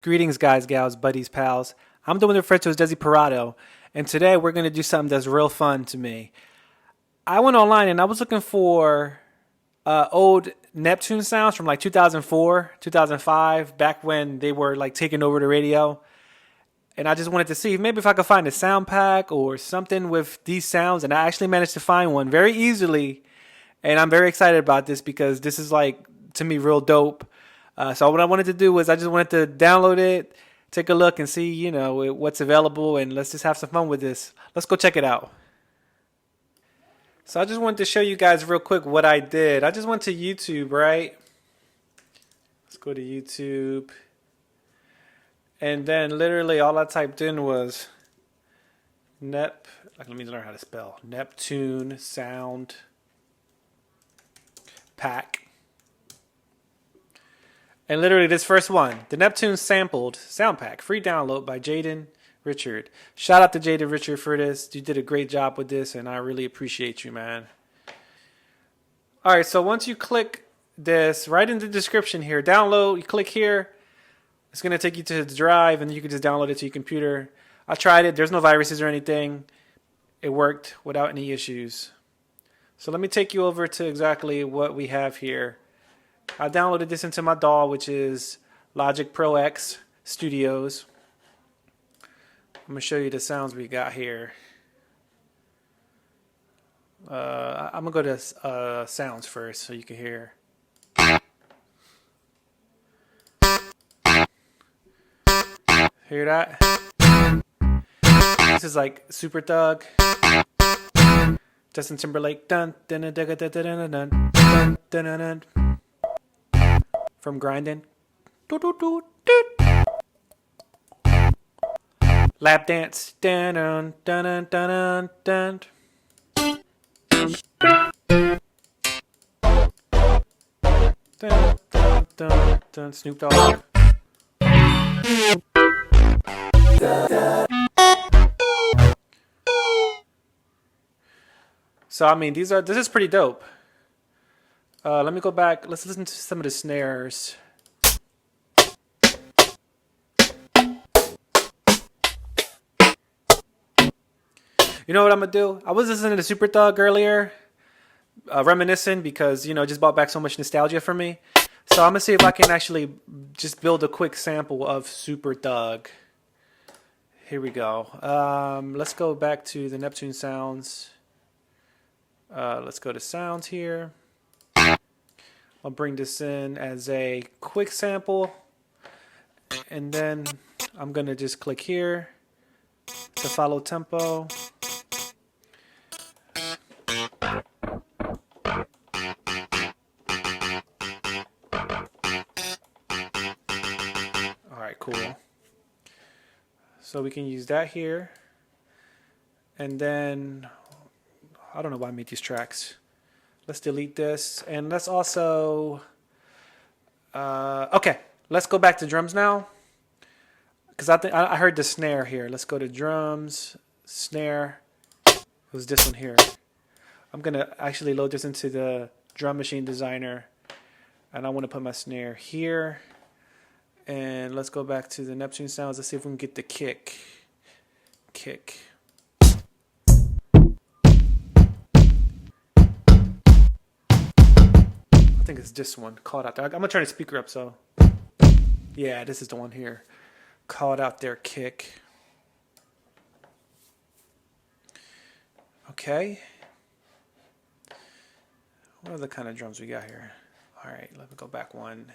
Greetings, guys, gals, buddies, pals. I'm the one referred to as Dezi Perado, and today we're going to do something that's real fun to me. I went online and I was looking for old Neptune sounds from like 2004, 2005, back when they were like taking over the radio. And I just wanted to see maybe if I could find a sound pack or something with these sounds, and I actually managed to find one very easily. And I'm very excited about this because this is like, to me, real dope. So what I wanted to do was I just wanted to download it, take a look and see, you know, what's available, and let's just have some fun with this. Let's go check it out. So I just wanted to show you guys real quick what I did. I just went to YouTube, right? Let's go to YouTube. And then literally all I typed in was let me learn how to spell. Neptune sound pack. And literally this first one, the Neptune sampled sound pack, free download by Jaden Richard. Shout out to Jaden Richard for this. You did a great job with this, and I really appreciate you, man. All right, so once you click this, right in the description here, download, you click here. It's going to take you to the drive, and you can just download it to your computer. I tried it. There's no viruses or anything. It worked without any issues. So let me take you over to exactly what we have here. I downloaded this into my DAW, which is Logic Pro X Studios. I'm going to show you the sounds we got here. I'm going to go to sounds first so you can hear. Hear that? This is like Superthug. Justin Timberlake. Dun, dun, dun, dun, dun, dun, dun, dun, dun, dun, dun, dun. From Grinding. Do, do, do, do. Lap dance. Dun, dun, dun, dun, dun, dun. Dun, dun, dun, Snoop Dogg. So I mean, this is pretty dope. Let me go back. Let's listen to some of the snares. You know what I'm gonna do? I was listening to Superthug earlier, reminiscing because, you know, it just brought back so much nostalgia for me. So I'm gonna see if I can actually just build a quick sample of Superthug. Here we go. Let's go back to the Neptune sounds. Let's go to sounds here. I'll bring this in as a quick sample, and then I'm gonna just click here to follow tempo. Alright, cool. So we can use that here, and then I don't know why I made these tracks. Let's delete this, and let's also okay, let's go back to drums now, because I heard the snare here. Let's go to drums, snare. It was this one here. I'm gonna actually load this into the Drum Machine Designer, and I want to put my snare here. And let's go back to the Neptune sounds. Let's see if we can get the kick. I think it's this one, Called Out There. I'm gonna turn the speaker up, so yeah, this is the one here, Called Out There kick. Okay, what other kind of drums we got here? All right, let me go back one.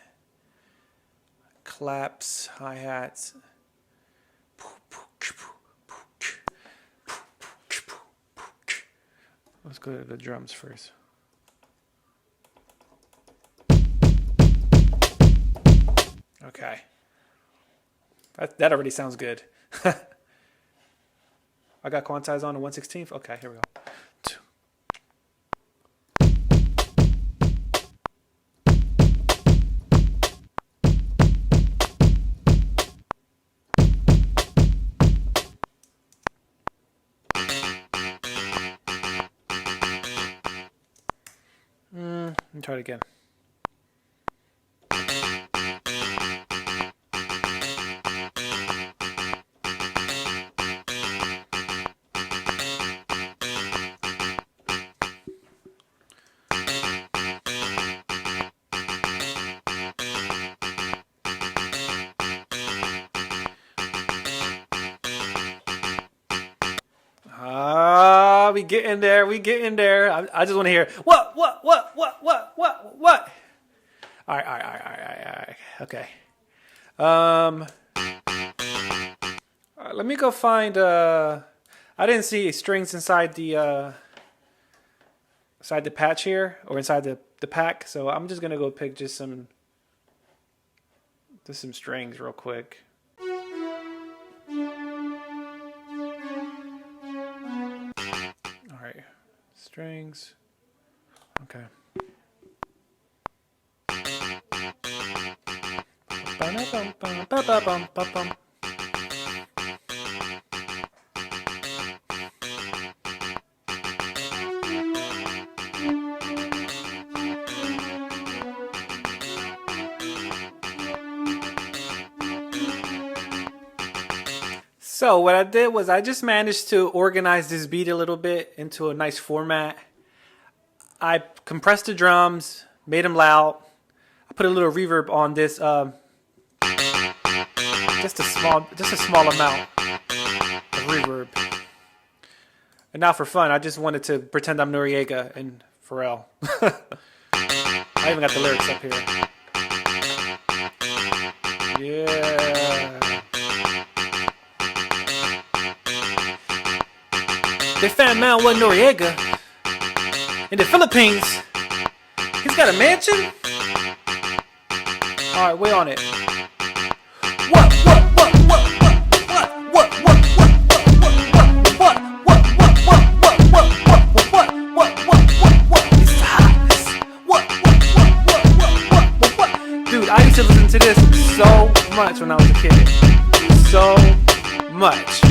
Claps, hi-hats. Let's go to the drums first. Okay. That already sounds good. I got quantized on the 1/16th. Okay, here we go. Let me try it again. we getting there. We getting there. I just want to hear what. All right. Okay. Let me go find. I didn't see strings inside the patch here or inside the pack, so I'm just gonna go pick just some strings real quick. All right, strings. Okay. So what I did was I just managed to organize this beat a little bit into a nice format. I compressed the drums, made them loud. I put a little reverb on this, just a small amount of reverb. And now for fun, I just wanted to pretend I'm Noreaga and Pharrell. I even got the lyrics up here. Yeah. They found Mount One Noreaga in the Philippines. He's got a mansion? Alright, we on it. What? Dude, I used to listen to this so much when I was a kid. So much.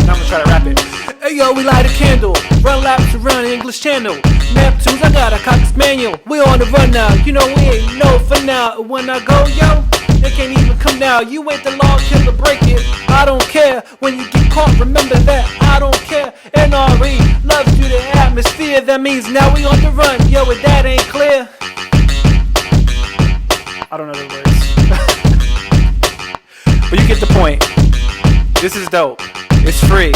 Now I'm gonna try to rap it. Hey yo, we light a candle, run laps around the English Channel. Neptunes, I got a cocker spaniel. We on the run now, you know we ain't no for now. When I go, yo, they can't even come now. You ain't the law killer, break it. I don't care when you get caught. Remember that I don't care. NRE loves you the atmosphere. That means now we on the run. Yo, if that ain't clear, I don't know the words, but you get the point. This is dope. It's free.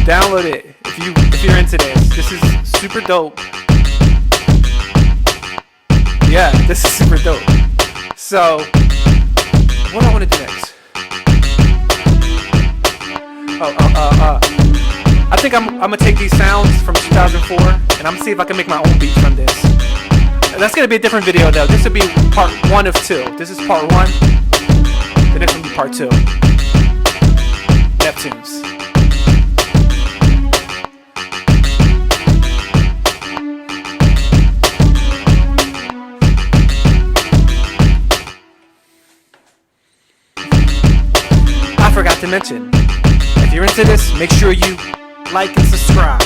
Download it if you're into this. This is super dope. Yeah, this is super dope. So, what do I want to do next? I think I'm gonna take these sounds from 2004 and I'm gonna see if I can make my own beat from this. That's gonna be a different video though. This will be part 1 of 2. This is part 1. The next one will be part 2. Neptunes. I forgot to mention, if you're into this, make sure you like and subscribe.